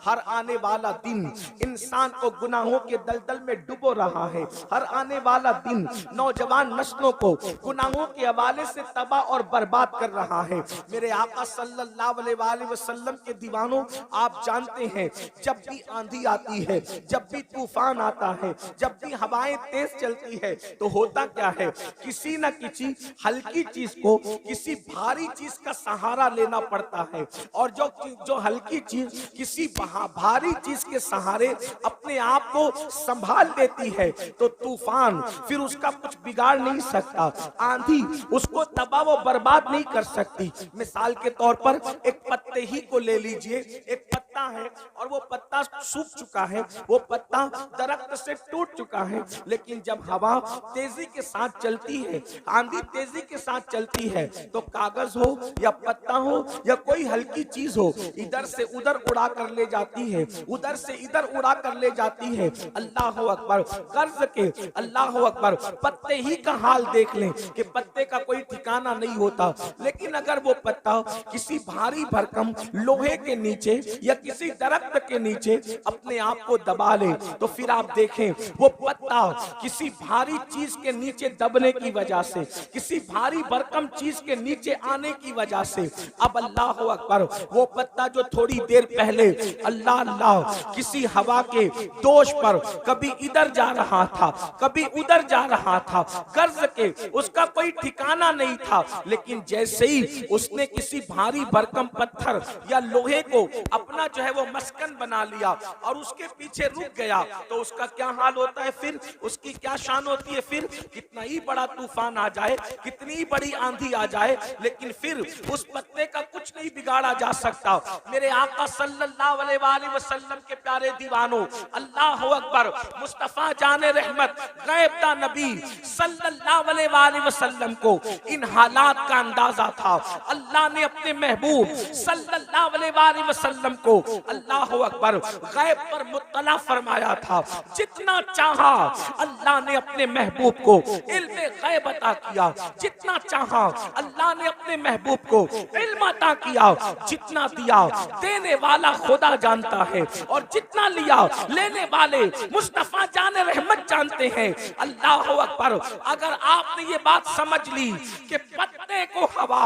हर आने वाला दिन इंसान को गुनाहों के दलदल में डुबो रहा है। हर आने वाला दिन नौजवान नस्लों को गुनाहों के हवाले से तबाह और बर्बाद कर रहा है। मेरे आका सल्लल्लाहु अलैहि वसल्लम के दीवानों, आप जानते हैं जब भी आंधी आती है, जब भी तूफान आता है, जब भी हवाएं तेज चलती है, तो होता क्या है, किसी न किसी हल्की चीज को किसी भारी चीज का सहारा लेना पड़ता है। और जो हल्की चीज किसी भारी चीज के सहारे अपने आप को संभाल लेती है, तो तूफान फिर उसका कुछ बिगाड़ नहीं सकता, आंधी उसको तबाह व बर्बाद नहीं कर सकती। मिसाल के तौर पर एक पत्ते ही को ले लीजिए, एक पत्ता है और वो पत्ता सूख चुका है, वो पत्ता दरख्त से टूट चुका है, लेकिन जब हवा तेजी के साथ चलती है, आंधी तेजी के साथ चलती है, तो कागज हो या पत्ता हो या कोई हल्की चीज हो, इधर से उधर उड़ा कर ले जाती है, उधर से इधर उड़ा कर ले जाती है। अल्लाह अकबर, कर्ज के अल्लाह अकबर, पत्ते ही का हाल देख लें कि पत्ते का कोई ठिकाना नहीं होता। लेकिन अगर वो पत्ता किसी भारी भरकम लोहे के नीचे या किसी दरख्त के नीचे अपने आप को दबा ले, तो फिर आप देखें वो पत्ता किसी भारी चीज के नीचे दबने की वजह से, किसी भारी भरकम चीज के नीचे आने की वजह से, अब अल्लाह अकबर, वो पत्ता जो थोड़ी देर पहले अल्लाह अल्लाह किसी हवा के दोष पर कभी इधर जा रहा था, कभी उधर जा रहा था, कर्ज के उसका कोई ठिकाना नहीं था, लेकिन जैसे ही उसने किसी भारी भरकम पत्थर या लोहे को अपना जो है वो मस्कन बना लिया और उसके पीछे रुक गया, तो उसका क्या हाल होता है, फिर उसकी क्या शान होती है। फिर कितना ही बड़ा तूफान आ जाए, कितनी बड़ी आंधी आ जाए, लेकिन फिर उस पत्ते का कुछ नहीं बिगाड़ा जा सकता। मेरे आका सल्लल्लाहु अलैहि वसल्लम के प्यारे दीवानों, अल्लाह अकबर, मुस्तफा जाने रहमत गैब दा नबी सल्लल्लाहु अलैहि वसल्लम को इन हालात का अंदाजा था। अल्लाह ने अपने महबूब सल्लल्लाहु अलैहि वसल्लम को अल्लाह अकबर गैब पर मुत्तला फरमाया था। जितना चाहा अल्लाह ने अपने महबूब को इल्म गैब अता किया, जितना चाहा अल्लाह ने अपने महबूब को इल्म अता किया, जितना दिया देने वाला खुदा जानता है और जितना लिया लेने वाले मुस्तफा जाने रहमत जानते हैं। अल्लाह अकबर, अगर आपने ये बात समझ ली कि पत्ते को हवा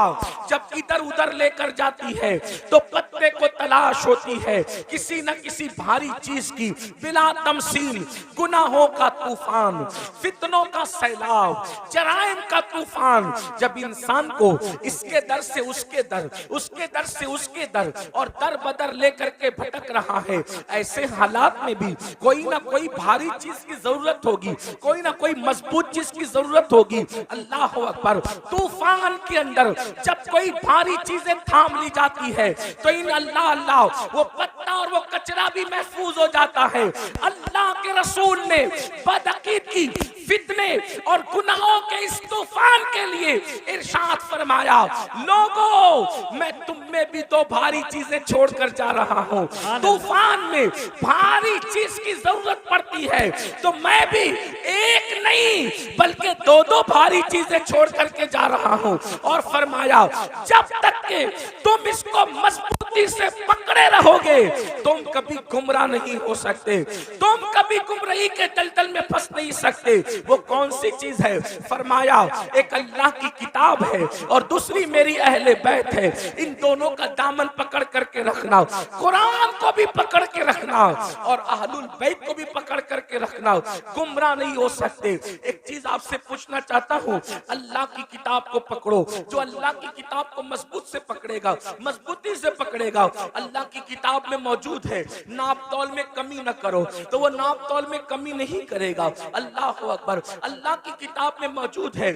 जब इधर उधर लेकर जाती है तो पत्ते को तलाश होती है किसी न किसी भारी चीज की, बिला तमसील गुनाहों का तूफान, फितनों का सैलाब, जराइम का तूफान जब इंसान को इसके दर से उसके दर, उसके दर से उसके दर और दर बदर लेकर के भटक रहा है, ऐसे हालात में भी कोई ना कोई भारी चीज की जरूरत होगी, कोई ना कोई मजबूत चीज की जरूरत होगी। अल्लाह अकबर, तूफान के अंदर जब कोई भारी चीजें थाम ली जाती है तो इन अल्लाह अल्लाह वो पत्ता और वो कचरा भी महफूज हो जाता है। अल्लाह के रसूल ने बदअकीदगी, फितने और गुनाहों के इस तूफान के लिए इरशाद फरमाया, लोगों मैं तुम में भी दो भारी चीजें छोड़कर जा रहा हूँ। तूफान में भारी चीज की जरूरत पड़ती है तो मैं भी एक नहीं बल्कि दो दो भारी चीजें छोड़ करके जा रहा हूँ। और फरमाया, जब तक के तुम इसको मजबूती से पकड़े रहोगे तुम कभी गुमराह नहीं हो सकते, तुम कभी गुमराही के दलदल में फंस नहीं सकते। वो कौन सी चीज है? फरमाया, एक अल्लाह की किताब है और दूसरी मेरी अहले बैत है। इन दोनों का दामन पकड़ करके रखना, कुरान को भी पकड़ के रखना और अहलुल बैत को भी पकड़ करके रखना, गुमराह नहीं हो सकते। एक चीज आपसे पूछना चाहता हूँ, अल्लाह की किताब को पकड़ो। जो अल्लाह की किताब को मजबूत से पकड़ेगा, मजबूती से पकड़ेगा, अल्लाह की किताब में मौजूद है नाप तौल में कमी न करो, तो वो नाप तौल में कमी नहीं करेगा। अल्लाह अकबर, अल्लाह की किताब में मौजूद है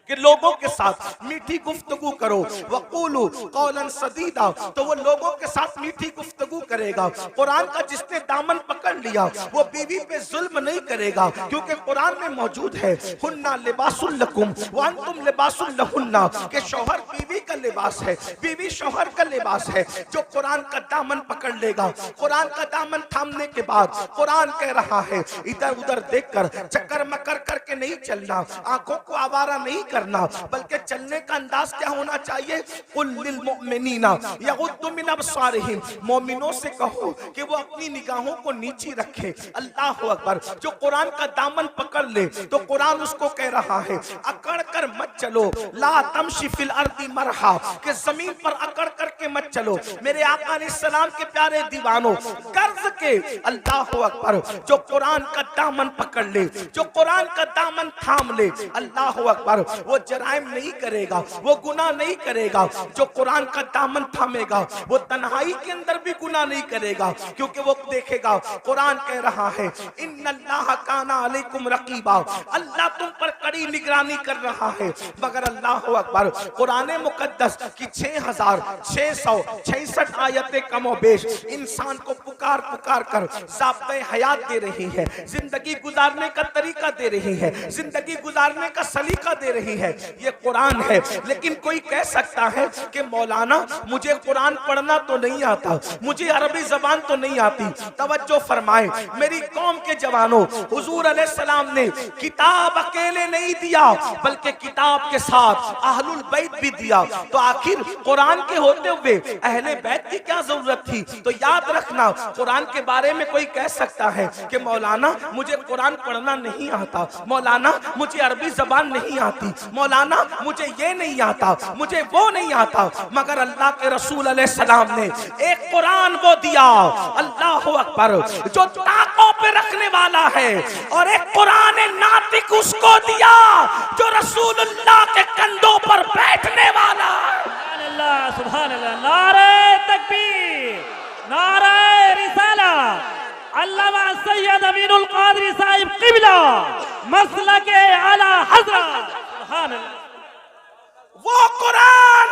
कि लोगों के साथ मीठी गुफ्तगू करो, वक़ूलू कौलन सदीदा, तो वो लोगों के साथ मीठी गुफ्तगू करेगा। कुरान का जिसने दामन पकड़ लिया वो बीवी पे जुल्म नहीं करेगा, क्योंकि कुरान में मौजूद है, हुन्ना लिबासुल लकुम व अंतुम लिबासुल लहुन्ना, के शौहर बीवी का लिबास है, बीवी शौहर का लिबास है। जो कुरान का दामन पकड़ लेगा, कुरान का दामन थामने के बाद कुरान कह रहा है इधर उधर देखकर चक्कर मकर करके नहीं चलना, आंखों को आवारा नहीं करना, बल्कि चलने का अंदाज क्या होना चाहिए? कुल लिल मुमिनीना यगुद्दू मिन अबसारिहिम, मोमिनों से कहो कि वो अपनी निगाहों को नीची रखे। अल्लाह अकबर। जो कुरान का दामन पकड़ ले तो कुरान उसको कह रहा है अकड़ कर मत चलो, ला तमशी फिल अर्दी मरहा, कि जमीन पर अकड़ करके मत चलो। मेरे आका अलैहिस्सलाम के प्यारे दीवानों, कर्ज के अल्लाह अकबर, जो कुरान का दामन पकड़ ले, जो कुरान का दामन थाम ले, अल्लाह अकबर, वो जराइम नहीं करेगा, वो गुनाह नहीं करेगा। जो कुरान का दामन थामेगा वो तन्हाई के अंदर भी गुनाह नहीं करेगा, क्योंकि वो देखेगा कुरान कह रहा है इन्नल्लाह काना अलैकुम रकीबा, अल्लाह तुम पर कड़ी निगरानी कर रहा है। मगर अल्लाह अकबर, कुरान मुकद्दस की 6666 आयतें कमोबेश इंसान को पुकार पुकार कर ज़ाब्ते हयात दे रही है, जिंदगी गुजारने का तरीका दे रही है, जिंदगी गुजारने का सलीका दे रही है। ये कुरान है। लेकिन कोई कह सकता है कि मौलाना मुझे कुरान पढ़ना तो नहीं आता, मुझे अरबी जबान तो नहीं आती। तवज्जो फरमाएं मेरी कौम के जवानों, हुजूर अलैहिस्सलाम ने किताब अकेले नहीं दिया, बल्कि किताब के साथ अहलुल बैत भी दिया। तो आखिर कुरान के होते हुए अहले बैत की क्या जरूरत थी? तो याद रखना, कुरान के बारे में कोई कह सकता है कि मौलाना मुझे कुरान पढ़ना नहीं आता, मौलाना मुझे अरबी जबान नहीं आती, मौलाना मुझे ये नहीं आता, मुझे वो नहीं आता। मगर अल्लाह के रसूल अलैहिस्सलाम ने एक कुरान वो दिया, अल्लाह अकबर, जो ताकों पे रखने वाला है, और एक कुरान नातिक उसको दिया जो रसूलुल्लाह के कंधों पर बैठने वाला। सुभान अल्लाह, सुभान अल्लाह, नारे तकबीर, नारे रिसालत। अल्लामा सैयद अमीनुल कादरी साहिब क़िबला मसलके आला हज़रत। सुभान अल्लाह। वो कुरान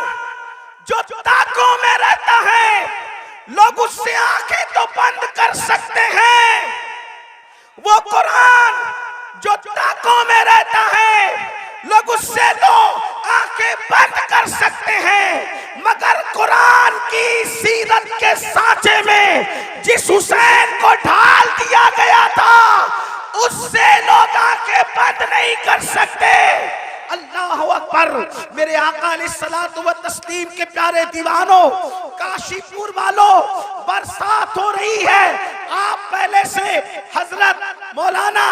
जो ताकों में रहता है, लोग उससे आंखें तो बंद कर सकते हैं। वो कुरान जो ताकों में रहता है, लोग उससे तो आंखें बंद कर सकते हैं। मगर कुरान की सीरत के सांचे में जिस हुसैन को ढाल दिया गया था, उससे लोग आंखें बंद नहीं कर सकते। अल्लाह अकबर। मेरे आका अलैहिस्सलातु व तस्लीम के प्यारे दीवानों, काशीपुर वालों, बरसात हो रही है। आप पहले से हजरत मौलाना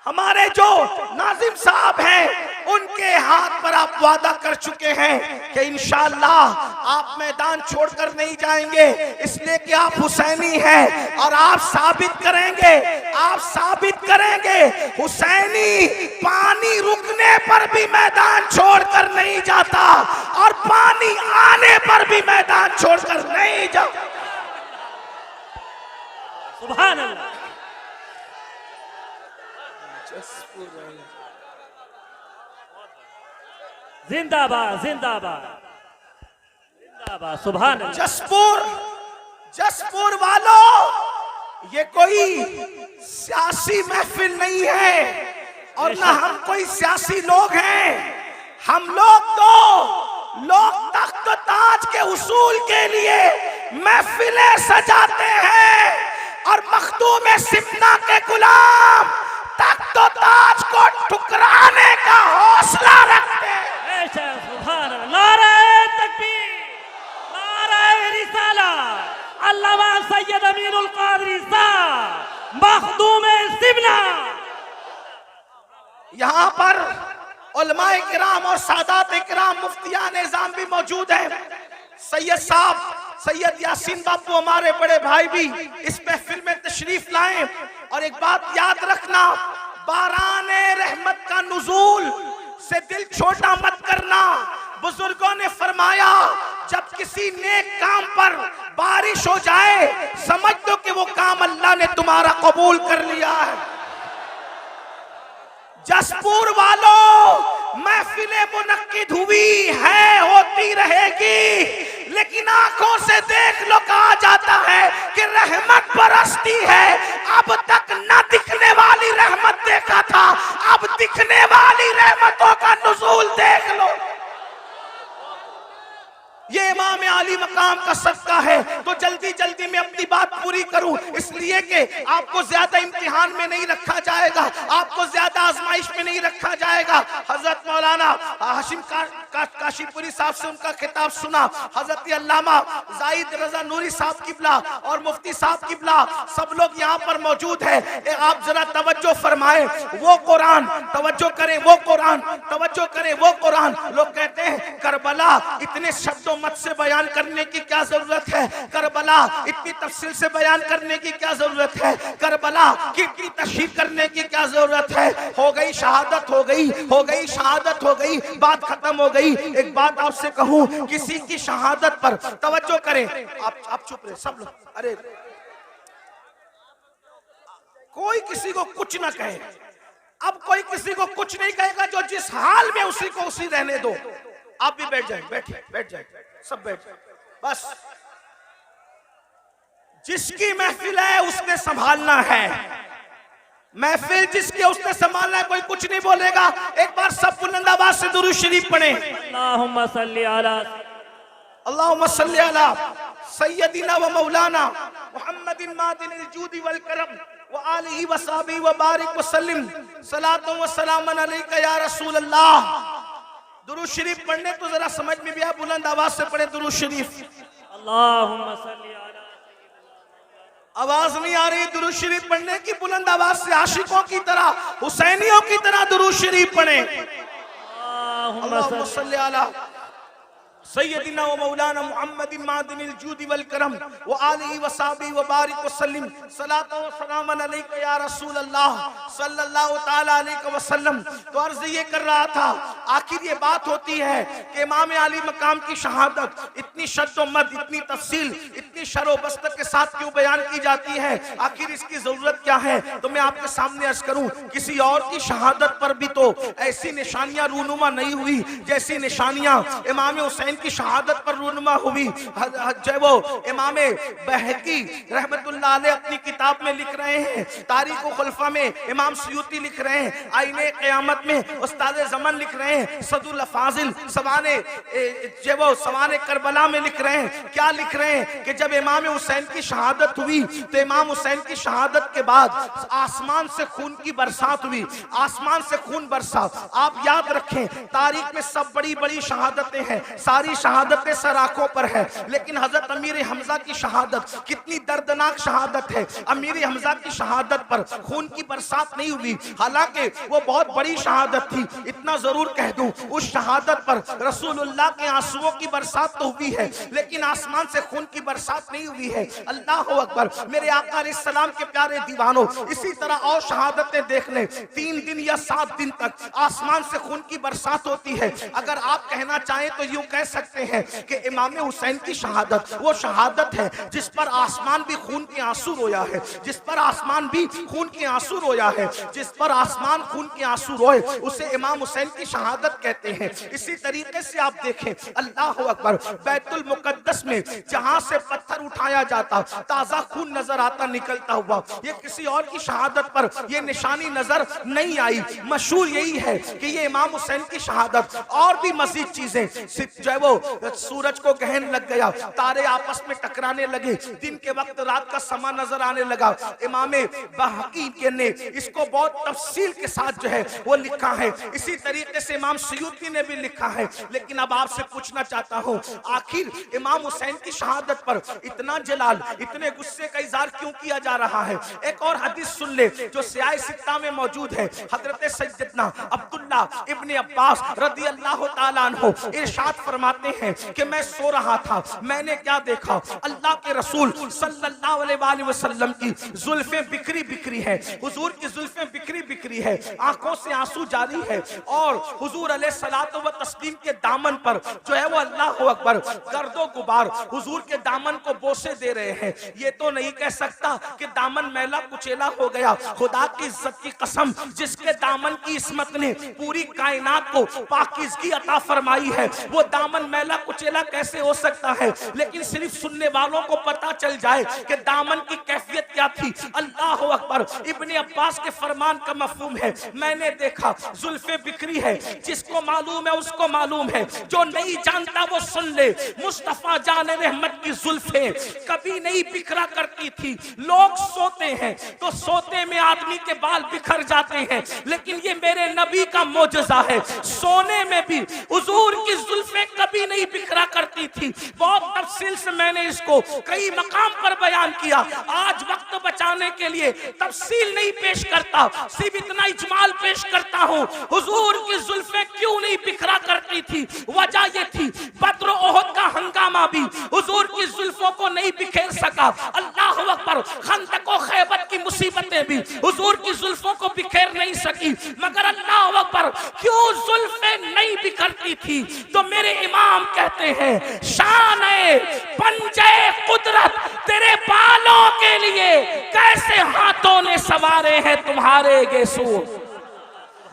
हमारे जो नाजिम साहब हैं, उनके हाथ पर आप वादा कर चुके हैं कि इंशाअल्लाह आप मैदान छोड़कर नहीं जाएंगे, इसलिए कि आप हुसैनी हैं और आप साबित करेंगे, आप साबित करेंगे हुसैनी पानी रुकने पर भी मैदान छोड़कर नहीं जाता और पानी आने पर भी मैदान छोड़कर नहीं जाता। सुभान अल्लाह। जिंदाबाद, जिंदाबाद, जिंदाबाद। सुभान अल्लाह। जसपुर वालों, ये कोई सियासी महफिल नहीं है और ना हम कोई सियासी लोग हैं। हम लोग तो लोग तख्त ताज के उसूल के लिए महफिलें सजाते हैं और मखदूम सिमना के गुलाम तख्त ताज को ठुकराने का हौसला रखते हैं। सुभान अल्लाह। नारे तकबीर, नारे रिसालत। अल्लामा सैयद अमीनुल कादरी साहब मखदूम सिमना। यहाँ पर उलमाए किराम और सादात किराम मुफ्तियान निज़ाम भी मौजूद हैं। सैयद साहब, सैयद यासीन बापू हमारे बड़े भाई भी इस महफिल में तशरीफ लाएं। और एक बात याद रखना, बाराने रहमत का नुज़ूल से दिल छोटा मत करना। बुजुर्गों ने फरमाया जब किसी नेक काम पर बारिश हो जाए, समझ दो कि वो काम अल्लाह ने तुम्हारा कबूल कर लिया है। जसपुर वालों, महफिलें मुनक्किद हुई है, होती रहेगी, लेकिन आंखों से देख लो, कहा जाता है कि रहमत बरसती है। अब तक न दिखने वाली रहमत देखा था, अब दिखने वाली रहमतों का नुज़ूल देख लो। ये इमाम आली मकाम का सदका है। तो जल्दी जल्दी में अपनी बात पूरी करूं, इसलिए कि आपको ज्यादा इम्तिहान में नहीं रखा जाएगा, आपको ज्यादा आजमाइश में नहीं रखा जाएगा। हजरत मौलाना हाशिम काशीपुरी साहब से उनका खिताब सुना, हजरत अल्लामा जाहिद रजा नूरी साहब किबला और मुफ्ती साहब किबला सब लोग यहाँ पर मौजूद है। आप जरा तवज्जो फरमाएं, वो कुरान तवज्जो करें, वो कुरान तवज्जो करें, वो कुरान। लोग कहते हैं करबला इतने शब्दों मत से बयान करने की क्या जरूरत है, करबला इतनी तफसील से बयान करने की क्या जरूरत है, करबला की इतनी तशरीह करने की क्या जरूरत है। हो गई शहादत, हो गई शहादत, हो गई, बात खत्म हो गई। एक बात आपसे कहूं, किसी की शहादत पर तवज्जो करें। आप चुप रहे सब लोग, अरे कोई किसी को कुछ ना कहे, अब कोई किसी को कुछ नहीं कहेगा, जो जिस हाल में उसी को उसी रहने दो। आप भी बैठ जाए, बैठ जाए, सब बैठ जाए, बस जिसकी महफिल है उसने संभालना है, महफिल जिसकी उसने संभालना है, कोई कुछ नहीं बोलेगा। एक बार सब बुलंद आवाज से दुरूद शरीफ पढ़े। अल्लाहुम्मा सल्ली अला अल्लाहुम्मा सल्ली अला सय्यदिना व मौलाना मुहम्मदिन मादिनिल जूदी वल करम व आलिहि व सहबिहि व बारिक व सल्लिम सलातो व सलामन अलैका या रसूल अल्लाह। दुरूद शरीफ पढ़ने तो जरा समझ में भी आ, बुलंद आवाज से पढ़े दुरूद शरीफ। अल्लाहुम्मा सल्ली अला, आवाज नहीं आ रही दुरूद शरीफ पढ़ने की, बुलंद आवाज से आशिकों की तरह, हुसैनियों की तरह दुरूद शरीफ पढ़े। अल्लाहुम्मा सल्ली अला सय्यदिना व मौलाना मुहम्मदिन मादिनिल जूदी वल करम व आलिहि व सहबिहि व बारिक व सल्लिम सलातो व सलामन अलैका या रसूल अल्लाह सल्लल्लाहु तआला अलैहि वसल्लम। तो अर्ज ये कर रहा था, आखिर ये बात होती है कि इमाम अली मकाम की शहादत इतनी शद्दो मद, इतनी तफसील, इतनी शरो बस्त के साथ क्यों बयान की जाती है, आखिर इसकी जरूरत क्या है। तो मैं आपके सामने अर्ज करूं, किसी और की शहादत पर भी तो ऐसी निशानियां रूनुमा नहीं हुई जैसी निशानियां इमाम हुसैन की शहादत पर रूनुमा हुई। जो वो इमाम बहकी रहमतुल्लाह अलैह अपनी किताब में लिख रहे हैं, तारीख खुलफा में इमाम सयूती लिख रहे हैं, आईने क़यामत में उस्ताद ज़मान लिख रहे हैं, सदुल फाजिल सवाने जो वो सवाने करबला में लिख रहे हैं। क्या लिख रहे हैं कि जब इमाम हुसैन की शहादत हुई तो इमाम हुसैन की शहादत के बाद आसमान से खून की बरसात हुई, आसमान से खून बरसा। आप याद रखें, तारीख में सब बड़ी बड़ी शहादतें हैं, सारी शहादतें सर आंखों पर है, लेकिन हजरत अमीर हमजा की शहादत कितनी दर्दनाक शहादत है। अमीर हमजा की शहादत पर खून की बरसात नहीं हुई, हालांकि वो बहुत बड़ी शहादत थी। इतना जरूर कह दूं, उस शहादत पर रसूलुल्लाह के आंसुओं की बरसात तो हुई है, लेकिन आसमान से खून की बरसात नहीं हुई है। अल्लाह अकबर। मेरे आका अलैहिस्सलाम के प्यारे दीवानों, इसी तरह और शहादतें देख लें, 3 दिन या 7 दिन तक आसमान से खून की बरसात होती है। अगर आप कहना चाहें तो यूं कह सकते हैं कि इमाम हुसैन की शहादत वो शहादत है जिस पर आसमान भी खून के आंसू रोया है, जिस पर आसमान भी खून के आंसू रोया है, जिस पर आसमान खून के आंसू रोए उसे इमाम हुसैन की शहादत कहते हैं। इसी तरीके से आप देखें, अल्लाह अकबर, बैतुल मुकद्दस में जहां से पत्थर उठाया जाता ताजा खून नजर आता निकलता हुआ, ये किसी और की शहादत पर ये निशानी नजर नहीं आई। मशहूर यही है कि ये इमाम हुसैन की शहादत। और भी मजीद चीजें, जो है वो सूरज को गहन लग गया, तारे आपस में टकराने लगे, दिन के वक्त रात का समा नजर आने लगा। इमाम बहकी के ने इसको बहुत तफसील के साथ जो है वो लिखा है। इसी तरीके से इमाम सयूती ने भी लिखा है। लेकिन अब आपसे पूछना चाहता हूं, आखिर इमाम हुसैन की शहादत पर इतना जलाल, इतने गुस्से का इजहार क्यों किया जा रहा है। एक और हदीस सुन ले जो सियाह सित्ता में मौजूद है। हजरत सैयदना अब्दुल्ला इब्ने अब्बास रदी अल्लाह तआला अन्हु इरशाद फरमाते हैं कि मैं सो रहा था, मैंने क्या देखा, अल्लाह के रसूल सल्लल्लाहु अलैहि वसल्लम की जुल्फें बिखरी बिखरी है, हुजूर की जुल्फें बिखरी बिखरी है, आंखों से आंसू जारी है, और हुजूर अलैहिस्सलातु व तस्लीम के दामन पर जो है वो अल्लाह अकबर गर्दो गुबार हुजूर के दामन को बोसे दे रहे हैं। ये तो नहीं कह सकता कि दामन मैला कुचेला हो गया। खुदा की इज्जत की कसम, जिसके दामन की इस्मत ने पूरी कायनात को पाकीज़गी अता फरमाई है, वो दामन दामन मैला कुचेला कैसे हो सकता है, लेकिन सिर्फ सुनने वालों को पता चल जाए कि दामन की कैफियत क्या थी। अल्लाह अकबर। इब्ने अब्बास के फरमान का मफहूम है, मैंने देखा जुल्फे बिखरी है, जिसको मालूम है उसको मालूम है, जो नहीं जानता वो सुन ले। मुस्तफा जान रहमत की जुल्फे कभी नहीं बिखरा करती थी। लोग सोते हैं तो सोते में आदमी के बाल बिखर जाते हैं, लेकिन ये मेरे नबी का मोजज़ा है, सोने में भी हुजूर की जुल्फे कभी नहीं बिखरा करती थी। बहुत तफसील से मैंने इसको कई मकाम पर बयान किया, आज वक्त बचाने के लिए तफसील नहीं पेश करता, सिर्फ इतना इजमाल पेश करता हूँ। हुजूर की जुल्फे क्यों नहीं बिखरा करती थी? वजह ये थी, बद्र ओहद का हंगामा भी हुजूर की जुल्फों को नहीं बिखेर सका। अल्लाह अकबर। खंदक और खैबर की मुसीबतें भी हुजूर की जुल्फों को बिखेर नहीं सकी, मगर अल्लाह अकबर क्यों जुल्फे नहीं बिखरती थी? तो मेरे इमाम कहते हैं, शान है पंजे कुदरत तेरे बालों के लिए कैसे हाथों ने सवारे हैं तुम्हारे गेसू।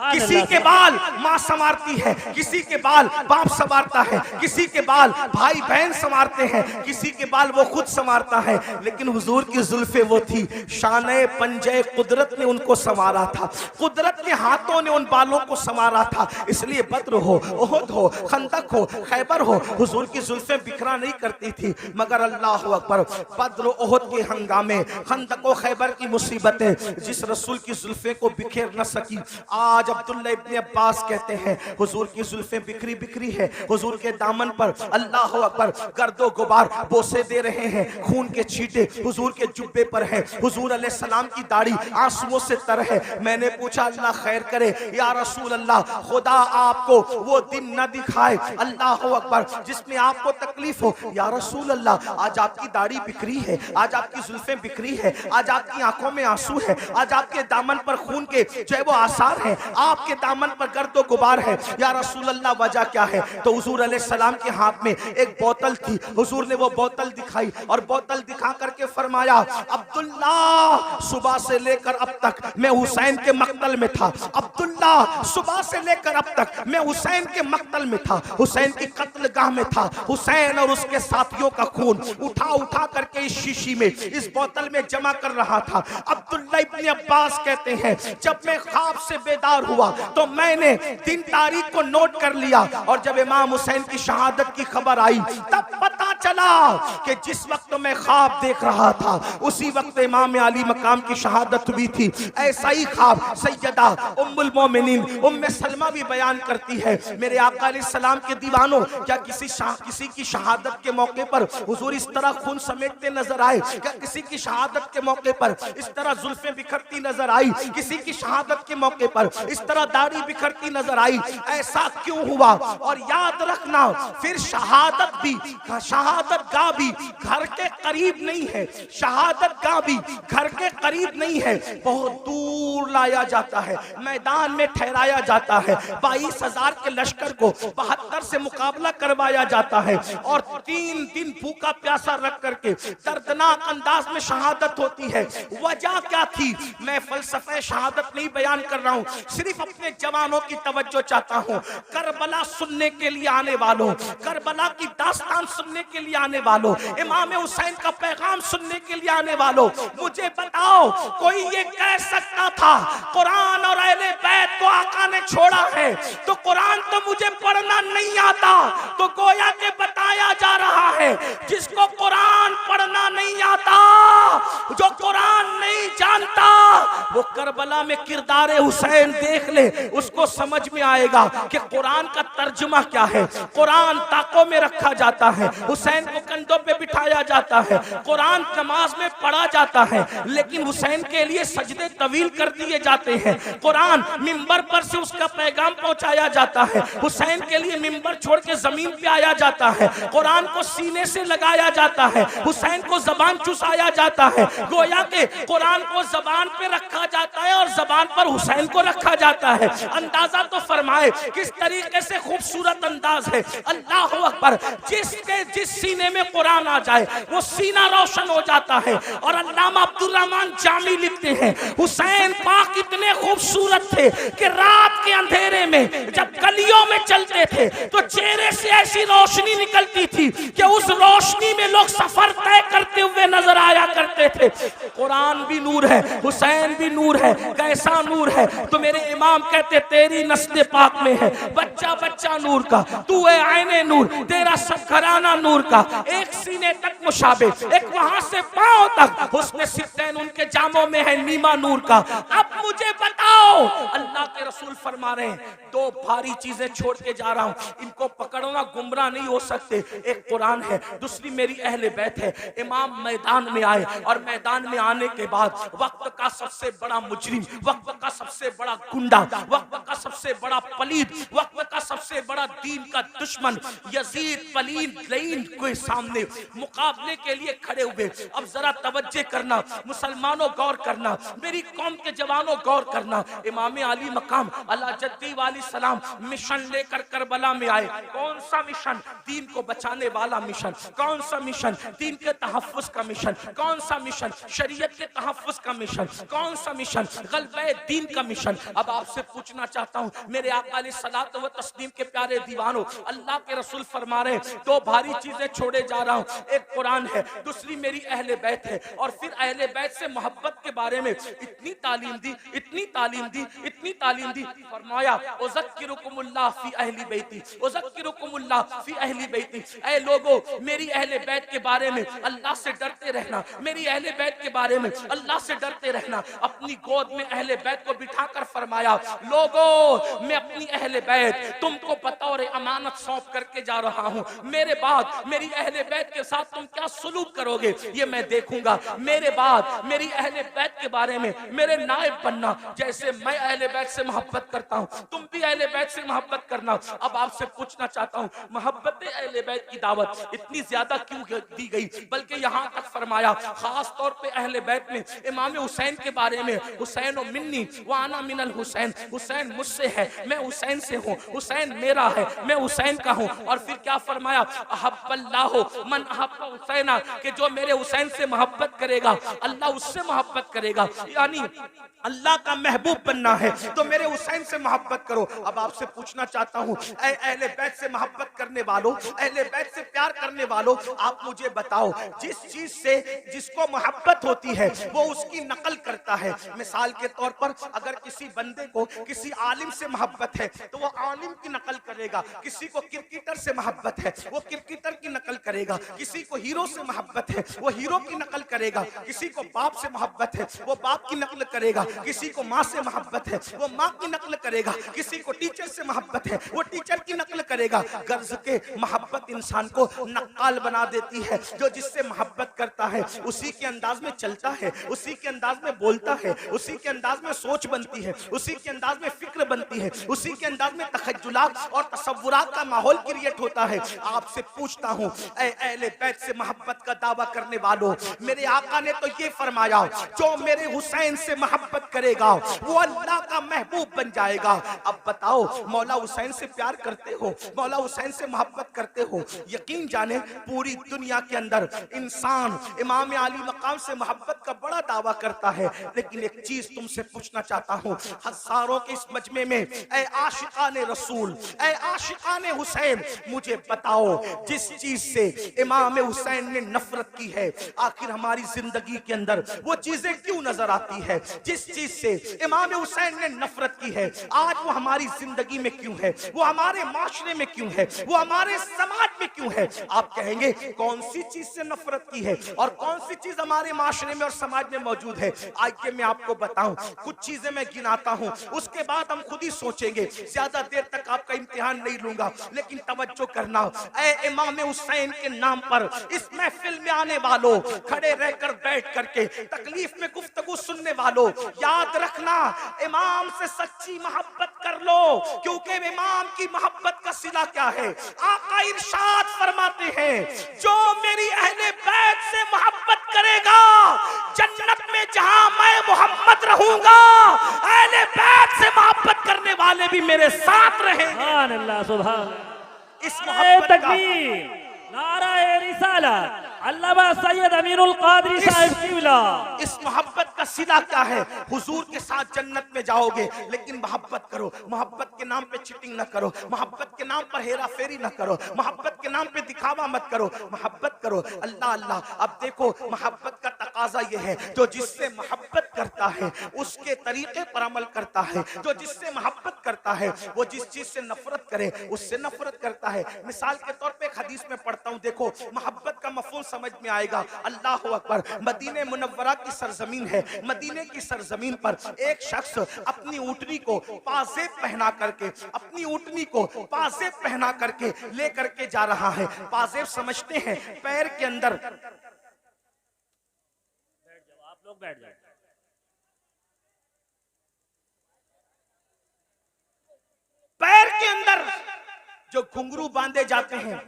किसी के बाल माँ संवारती है, किसी के बाल बाप संवारता है, किसी के बाल भाई बहन संवारते हैं, किसी के बाल वो खुद संवारता है, लेकिन हुजूर की जुल्फे वो थी, शाने पंजे कुदरत ने उनको संवारा था, कुदरत के हाथों ने उन बालों को संवारा था। इसलिए बद्र हो, ओहद हो, खंदक हो, खैबर हो, हुजूर की जुल्फे बिखरा नहीं करती थी। मगर अल्लाह अकबर, बद्र ओहद के हंगामे, खंदक और खैबर की मुसीबतें जिस रसूल की जुल्फे को बिखेर न सकी, आज अब्दुल्ला इब्ने अब्बास कहते हैं हुजूर की जुल्फे बिखरी बिखरी है, हुजूर के दामन पर अल्लाह अकबर गर्दो गुबार बोसे दे रहे हैं, खून के छींटे हुजूर के जुब्बे पर हैं, हुजूर अलैहि सलाम की दाढ़ी आंसुओं से तर है। मैंने पूछा अल्लाह खैर करे या रसूल अल्लाह, खुदा आपको वो दिन न दिखाए अल्लाह अकबर जिसमें आपको तकलीफ हो। या रसूल अल्लाह, आज आपकी दाढ़ी बिखरी है, आज आपकी जुल्फे बिखरी है, आज आपकी आंखों में आंसू है, आज आपके दामन पर खून के जो है वो आसार हैं, आपके दामन पर गर्दो गुबार है। या रसूल अल्लाह वजह क्या है? तो हुजूर अलैहि सलाम के हाथ में एक बोतल थी, हुजूर ने वो बोतल दिखाई और बोतल दिखा करके फरमाया, अब्दुल्ला सुबह से लेकर अब तक मैं हुसैन के मक्तल में था, अब्दुल्ला सुबह से लेकर अब तक मैं हुसैन के मक्तल में था, हुसैन की कत्लगाह में था, हुसैन और उसके साथियों का खून उठा उठा करके इस शीशी में, इस बोतल में जमा कर रहा था। अब्दुल्ला इब्ने अब्बास कहते हैं, जब मैं ख्वाब से बेदार हुआ तो मैंने दिन तारीख को नोट कर लिया, और जब इमाम हुसैन की शहादत की खबर आई तब पता चला कि जिस वक्त मैं ख्वाब देख रहा था उसी वक्त इमाम अली मकाम की शहादत हुई थी। ऐसा ही ख्वाब सैयदा उम्मुल मोमिनीन उम्मे सलमा भी बयान करती है। मेरे आका अलैहिस्सलाम के दीवानों, क्या किसी की शहादत के मौके पर हुजूर इस तरह खून समेटते नजर आए? क्या किसी की शहादत के मौके पर इस तरह जुल्फें बिखरती नजर आई? किसी की शहादत के मौके पर इस तरह दाढ़ी बिखरती नजर आई? ऐसा क्यों हुआ? और याद रखना, फिर शहादत गाह भी घर के करीब नहीं है, शहादत गाह भी घर के करीब नहीं है, बहुत दूर लाया जाता है, मैदान में ठहराया जाता है, 22,000 के लश्कर को 72 से मुकाबला करवाया जाता है, और 3 दिन भूखा प्यासा रख करके दर्दनाक अंदाज में शहादत होती है। वजह क्या थी? मैं फलसफे शहादत नहीं बयान कर रहा हूं, सिर्फ अपने जवानों की तवज्जो चाहता हूं। करबला सुनने के लिए आने वालों, करबला की दास्तान सुनने के लिए आने वालों, इमाम हुसैन का पैगाम सुनने के लिए आने वालों, मुझे बताओ कोई ये कह सकता था कुरान और अहले बैत को आका ने छोड़ा है तो कुरान तो मुझे पढ़ना नहीं आता? तो गोया के बताया जा रहा है जिसको कुरान पढ़ना नहीं आता, जो कुरान नहीं जानता, वो करबला में किरदार हुसैन देख ले, उसको समझ में आएगा कि कुरान का तर्जुमा क्या है। कुरान ताकों में रखा जाता है, हुसैन को कंधों पे बिठाया जाता है, कुरान नमाज में पढ़ा जाता है, लेकिन हुसैन के लिए सजदे तवील कर दिए जाते हैं। कुरान मिंबर पर से उसका पैगाम पहुंचाया जाता है, हुसैन के लिए मिंबर छोड़ के जमीन पे आया जाता है, कुरान को सीने से लगाया जाता है, हुसैन को जबान चुसाया जाता है, गोया के कुरान को जबान पे रखा जाता है और जबान पर हुसैन को रखा जाता है। अंदाजा तो फरमाए किस तरीके से खूबसूरत अंदाज है। अल्लाह अकबर। जिस सीने में कुरान आ जाए वो सीना रोशन हो जाता है। और अल्लामा अब्दुल रहमान जामी लिखते हैं, हुसैन पाक इतने खूबसूरत थे कि रात के अंधेरे में जब गलियों में चलते थे तो चेहरे से ऐसी रोशनी निकलती थी कि उस रोशनी में लोग सफर तय करते हुए नजर आया करते थे। कुरान भी नूर है, हुसैन भी नूर है। कैसा नूर है? तो मेरे इमाम कहते तेरी नस्ल पाक में है बच्चा बच्चा नूर का, तू है आईने नूर, तेरा सब घराना नूर का। एक सीने तक मुशाबे, एक वहां से पांव तक हुस्न सित्तैन उनके जामों में है नीमा नूर का। अब मुझे बताओ, अल्लाह के रसूल फरमा रहे हैं दो भारी चीजें छोड़ के जा रहा हूं, इनको पकड़ना, गुमराह नहीं हो सकते। एक कुरान है, दूसरी मेरी अहले बैत है। इमाम मैदान में आए और मैदान में आने के बाद वक्त का सबसे बड़ा मुजरिम, वक्त का सबसे बड़ा गुंडा, वक्त का सबसे बड़ा पलीद, वक्त का सबसे बड़ा दीन का दुश्मन यजीद पलीद लईन के सामने मुकाबले के लिए खड़े हुए। अब जरा तवज्जो करना मुसलमानों, गौर करना, मेरी कौम के जवानों गौर करना। इमाम अली मकाम अल्लाह जद्दी वाली सलाम मिशन लेकर करबला में आए। कौन सा मिशन? दीन को बचाने वाला मिशन। कौन सा मिशन? दीन के तहफ्फुज का मिशन। कौन सा मिशन? शरीयत के तहफ्फुज का मिशन। कौन सा मिशन? गलबे दीन का मिशन। अब आपसे पूछना चाहता हूं मेरे आका अलैहिस्सलातु व तस्लीम के प्यारे दीवानों, अल्लाह के रसूल फरमा रहे दो भारी चीजें छोड़े जा रहा हूं, एक कुरान है, दूसरी मेरी अहले बैत है। और फिर अहले बैत से मोहब्बत के बारे में इतनी तालीम दी, इतनी तालीम दी, इतनी तालीम दी। फरमाया उज़क्किरुकुमुल्लाह फी अहली बैती, उज़क्किरुकुमुल्लाह फी अहली बैती। ऐ लोगों, मेरी अहले बैत के बारे में अल्लाह से डरते रहना, मेरी अहले बैत के बारे में अल्लाह से डरते रहना। अपनी गोद में अहले बैत को बिठाकर फरमाया, लोगों मैं अपनी अहले बैत तुमको बतौर अमानत सौंप करके जा रहा हूं। मेरे बाद मेरी अहले बैत के साथ तुम क्या सलूक करोगे ये मैं देखूंगा। मेरे बाद मेरी अहले बैत के बारे में मेरे नायब बनना। जैसे मैं अहले बैत से मोहब्बत करता हूं, तुम भी अहले बैत से मोहब्बत करना। अब आपसे पूछना चाहता हूं, मोहब्बत अहले बैत की दावत इतनी ज्यादा क्यों दी गई? बल्कि यहां तक फरमाया खास तौर पे अहले बैत में इमाम हुसैन के बारे में, हुसैन व मिन्नी व अना मिनल हुसैन, हुसैन मुझसे है, मैं हुसैन से हूं, हुसैन मेरा है, मैं हुसैन का हूं। और फिर क्या फरमाया, अहब्बल्लाहु मन अहब्ब हुसैना, कि जो मेरे हुसैन से मोहब्बत करेगा अल्लाह उससे मोहब्बत करेगा। यानी अल्लाह का महबूब बनना है तो मेरे हुसैन से मोहब्बत करो। अब आपसे पूछना चाहता हूं, ऐ अहले बैत से मोहब्बत करने वालों, अहले बैत से प्यार करने वालों, आप मुझे बताओ जिस चीज से जिसको मोहब्बत होती है वो उसकी नकल करता है। मिसाल के तौर पर अगर किसी बंदे को किसी आलिम से मोहब्बत है तो वो आलिम की नकल करेगा। किसी को क्रिकेटर से मोहब्बत है वो क्रिकेटर की नकल करेगा। किसी को हीरो से मोहब्बत है वो हीरो की नकल करेगा। किसी को बाप से मोहब्बत है वो बाप की नकल करेगा। किसी को माँ से मोहब्बत है वो माँ की नकल करेगा। किसी को टीचर से मोहब्बत है वो टीचर की नकल करेगा। गर्ज के मोहब्बत इंसान को नक्काल बना देती है। जो जिससे मोहब्बत करता है उसी के अंदाज में चलता है, उसी के अंदाज में बोलता है, उसी के अंदाज में सोच बनती है, उसी के अंदाज में फिक्र बनती है, उसी के अंदाज में तखज्जुलात और तसव्वुरात का माहौल क्रिएट होता है। आपसे पूछता हूं, ऐ अहले बैत से मोहब्बत का दावा करने वालों, मेरे आका ने तो ये फरमाया जो मेरे हुसैन से मोहब्बत करेगा वो अल्लाह का महबूब बन जाएगा। अब बताओ, मौला हुसैन से प्यार करते हो, मौला हुसैन से मोहब्बत करते हो? यकीन जाने पूरी दुनिया के अंदर इंसान इमाम अली मकाम से मोहब्बत का बड़ा दावा करता है। लेकिन एक चीज तुमसे पूछना चाहता हूं, हजारों के इस मजमे में ऐ आशिकाने रसूल, ऐ आशिकाने हुसैन, मुझे बताओ जिस चीज से इमाम हुसैन ने नफरत की है आखिर हमारी जिंदगी के अंदर वो चीजें क्यों नजर आती है? जिस चीज से इमाम हुसैन ने नफरत की है आज वो हमारी जिंदगी में क्यों है? वो हमारे माशरे में क्यों है? वो हमारे समाज में क्यों है? आप कहेंगे कौन सी चीज से नफरत की है और कौन सी चीज हमारे माशरे में और समाज में मौजूद है? आइए मैं आपको बताऊं, कुछ चीजें मैं गिनाता हूं, उसके बाद हम खुद ही सोचेंगे। ज्यादा देर तक आपका इम्तिहान नहीं लूंगा, लेकिन तवज्जो करना। ऐ इमाम हुसैन के नाम पर इस महफिल में आने वालों, खड़े रहकर बैठ करके तकलीफ में गुफ्तगू सुनने वालों, याद रखना इमाम से सच्ची मोहब्बत कर लो, क्योंकि इमाम की मोहब्बत का सिला क्या है? आका इरशाद फरमाते हैं, जो मेरी अहले बैत से मोहब्बत करेगा जन्नत में जहां मैं मोहम्मद रहूंगा, अहले बैत से मोहब्बत करने वाले भी मेरे साथ रहेंगे। सुभान अल्लाह, सुभान इस नारे मोहब्बत का, तकबीर, नारे रिसालत, अल्लामा सैयद अमीरुल कादरी साहब क़िबला। इस मोहब्बत का सिला क्या है? हुजूर के साथ जन्नत में जाओगे, लेकिन मोहब्बत करो। मोहब्बत के नाम पे चीटिंग ना करो, मोहब्बत के नाम पर हेरा फेरी ना करो, मोहब्बत के नाम पे दिखावा मत करो, मोहब्बत करो। अल्लाह अल्लाह। अब देखो मोहब्बत का तकाजा ये है, जो जिससे मोहब्बत करता है उसके तरीके पर अमल करता है, जो जिससे मोहब्बत करता है वो जिस चीज से नफरत करे उससे नफरत करता है। मिसाल के तौर पे एक हदीस में पढ़ता हूँ, देखो मोहब्बत का मफहूम समझ में आएगा। अल्लाह अकबर। मदीने मुनव्वरा की सरजमीन है, मदीने की सरजमीन पर एक शख्स अपनी ऊँटनी को पाजेब पहना करके, अपनी ऊँटनी को पाजेब पहना करके ले करके जा रहा है। पाजेब समझते हैं पैर के अंदर, आप लोग बैठ जाओ। पैर के अंदर जो घुंघरू बांधे जाते हैं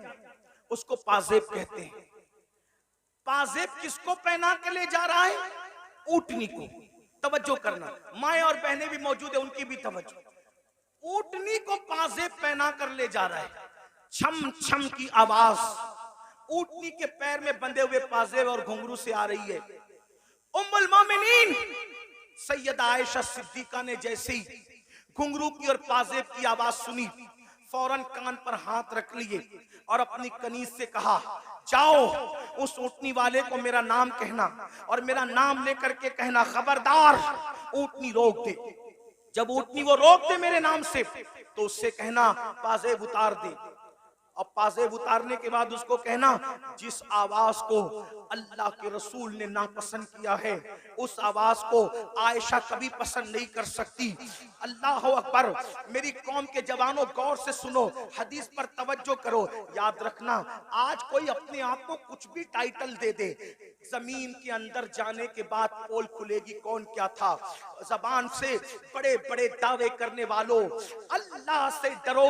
उसको पाजेब कहते हैं। पाजेब किसको पहना के ले जा रहा है? ऊँटनी को। तवज्जो करना, माए और बहनें भी मौजूद है, उनकी भी तवज्जो। ऊँटनी को पाजेब पहना कर ले जा रहा है। छम छम की आवाज ऊँटनी के पैर में बंधे हुए पाजेब और घुंघरू से आ रही है। उम्मुल मोमिनीन सैयदा आयशा सिद्दीका ने जैसे ही घुंघरू की और पाजेब की आवाज सुनी, फौरन कान पर हाथ रख लिए और अपनी कनीज से कहा, जाओ उस ऊँटनी वाले को मेरा नाम कहना और मेरा नाम लेकर के कहना, खबरदार ऊँटनी रोक दे। जब ऊँटनी वो रोक दे मेरे नाम से तो उससे कहना पाजेब उतार दे। और पाजेब उतारने के बाद उसको कहना, जिस आवाज को अल्लाह के रसूल ने नापसंद किया है उस आवाज को आयशा कभी पसंद नहीं कर सकती। अल्लाह अकबर। मेरी कौम के जवानों गौर से सुनो, हदीस पर तवज्जो करो। याद रखना, आज कोई अपने आप को कुछ भी टाइटल दे दे, जमीन के अंदर जाने के बाद पोल खुलेगी कौन क्या था। जबान से बड़े बड़े दावे करने वालों, अल्लाह से डरो।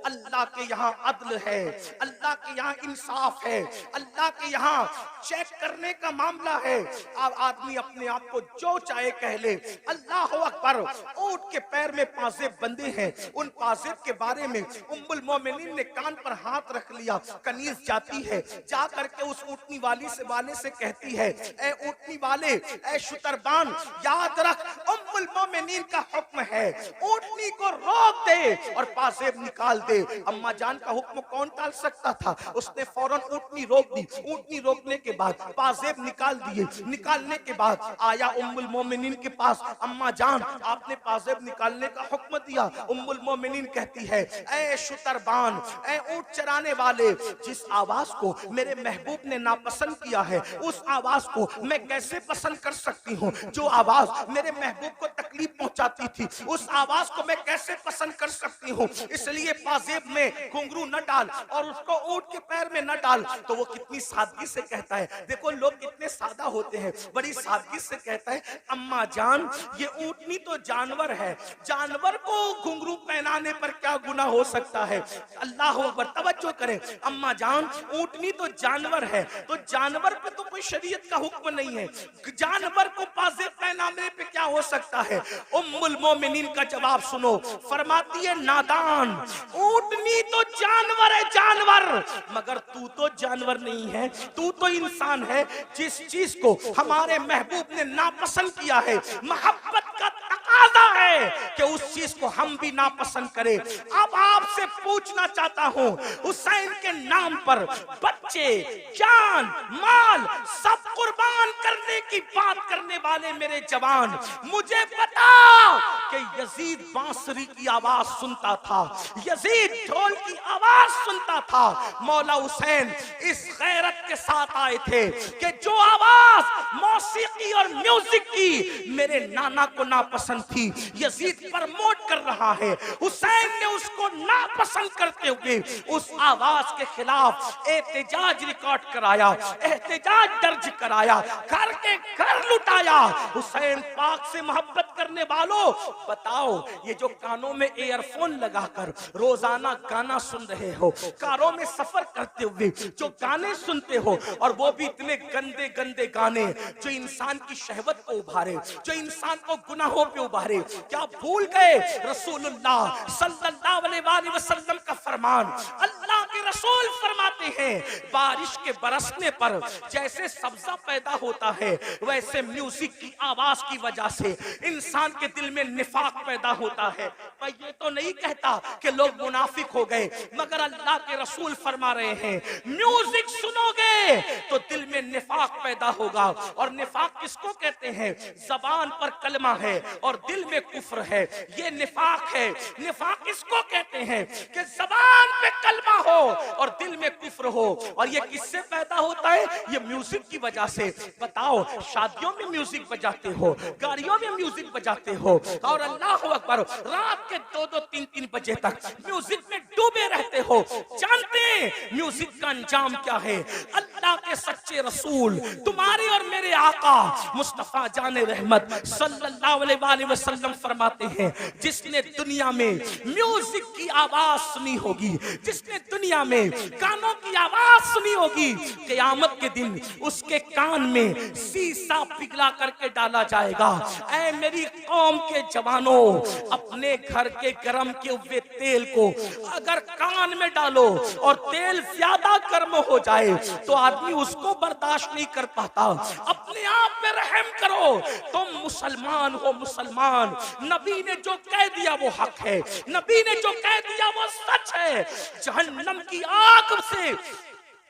अल्लाह के यहाँ अदल है, अल्लाह के यहाँ इंसाफ है, अल्लाह के यहाँ चेक करने का मामला है। अब आदमी अपने आप को जो चाहे कह ले। अल्लाह अकबर। ऊँट के पैर में पाजेब बंधे हैं, उन पाजेब के बारे में उम्मुल मोमिनीन ने कान पर हाथ रख लिया। कनीज जाती है, जा करके उस ऊँटनी वाले से कहती है, ए ऊँटनी वाले, ए शुतरबान, याद रख उम्मुल मोमिनीन का हुक्म है, ऊँटनी को रोक दे और पाजेब निकाल दे। अम्मा जान का हुक्म कौन टाल सकता था? उसने फौरन ऊँटनी रोक दी। ऊँटनी रोकने के बाद पाजेब निकाल दिए। निकालने के बाद आया उम्मुल मोमिनीन के पास, अम्मा जान आपने पाजेब निकालने का हुक्म दिया। उम्मुल मोमिनीन कहती है, ए शुतरबान, ए ऊँट चराने वाले, जिस आवाज को मेरे महबूब ने नापसंद किया है उस आवाज को मैं कैसे पसंद कर सकती हूँ? जो आवाज मेरे महबूब को तकलीफ पहुंचाती थी उस आवाज को मैं कैसे पसंद कर सकती हूँ? इसलिए पाजेब में घुंघरू न डाल और उसको ऊँट के पैर में न डाल। तो वो कितनी सादगी से कहता है, देखो लोग कितने सादा होते हैं, बड़ी सादगी से कहता है, अम्मा जान ये ऊँटनी तो जानवर है, जानवर को घुंघरू पहनाने पर क्या गुनाह हो सकता है? अल्लाह अकबर। तवज्जो करें, अम्मा जान ऊँटनी तो जानवर है, तो जानवर पे तो कोई शरीयत का हुक्म नहीं है, जानवर को पाजेब पहनाने पे क्या हो सकता है? उम्मुल मोमिनीन का जवाब सुनो, फरमाती है, नादान, ऊँटनी तो जानवर है, जानवर, मगर तू तो जानवर नहीं है, तू तो इंसान है। जिस चीज को हमारे महबूब ने नापसंद किया है, मोहब्बत का तकाजा है कि उस चीज को हम भी नापसंद करें। अब आपसे पूछना चाहता हूं, हुसैन के नाम पर बच्चे, जान, माल सब कुर्बान करने की बात करने वाले मेरे जवान, मुझे बताओ कि यजीद बांसुरी की आवाज सुनता था, यजीद ढोल की आवाज सुनता था, मौला हुसैन इस गैरत के साथ आए थे कि जो आवाज मौसीकी और म्यूजिक की मेरे नाना को नापसंद थी, यजीद प्रमोट कर रहा है, हुसैन ने उसको ना नापसंद करते हुए उस आवाज के खिलाफ एहतजाज रिकॉर्ड कराया, एहतजाज दर्ज कराया, घर के घर लुटाया। हुसैन पाक से मोहब्बत करने वालों, बताओ ये जो कानों में ईयरफोन लगाकर रोजाना गाना सुन रहे हो, कारों में सफर करते हुए जो गाने सुनते हो, और वो भी इतने गंदे गंदे गाने जो इंसान की शहवत को उभारे, जो इंसान को गुनाहों पे उभारे, क्या भूल गए रसूलुल्लाह सल्लल्लाहु अलैहि वसल्लम का फरमान? अल्लाह के रसूल फरमाते हैं बारिश के बरसने पर जैसे सब्जा पैदा होता है, वैसे म्यूजिक की आवाज की वजह से इंसान के दिल में निफाक पैदा होता है। मैं ये तो नहीं कहता कि लोग मुनाफिक हो गए, मगर अल्लाह के रसूल फरमा रहे हैं म्यूजिक सुनोगे तो दिल में निफाक पैदा होगा। और निफाक किसको कहते हैं? जबान पर कलमा है और दिल में कुफ्र है, ये निफाक है। निफाक किसको कहते हैं? कि जबान पे कलमा हो और दिल में कुफ्र हो। और ये किससे पैदा होता है? ये म्यूजिक की वजह से। बताओ, शादियों में म्यूजिक बजाते हो, गाड़ियों में म्यूजिक बजाते हो, और अल्लाह अकबर रात के 2-2, 3-3 बजे तक म्यूजिक में डूबे रहते हो। जानते हैं म्यूजिक का अंजाम क्या है? अल्लाह के सच्चे रसूल तुम्हारे और मेरे आका मुस्तफा जाने रहमत सल्लल्लाहु अलैहि वसल्लम फरमाते हैं जिसने दुनिया में म्यूजिक की आवाज सुनी होगी, जिसने दुनिया में गानों की आवाज सुनी होगी, क़यामत के दिन उसके कान में शीशा पिघला करके डाला जाएगा। ऐ मेरी कौम के जवानों, अपने घर के गरम के हुए तेल को अगर कान में डालो और तेल ज्यादा गर्म हो जाए तो आदमी उसको बर्दाश्त नहीं कर पाता। अपने आप पे रहम करो, तुम मुसलमान हो मुसलमान। नबी ने जो कह दिया वो हक है, नबी ने जो कह दिया वो सच है। जहन्नम की आग से,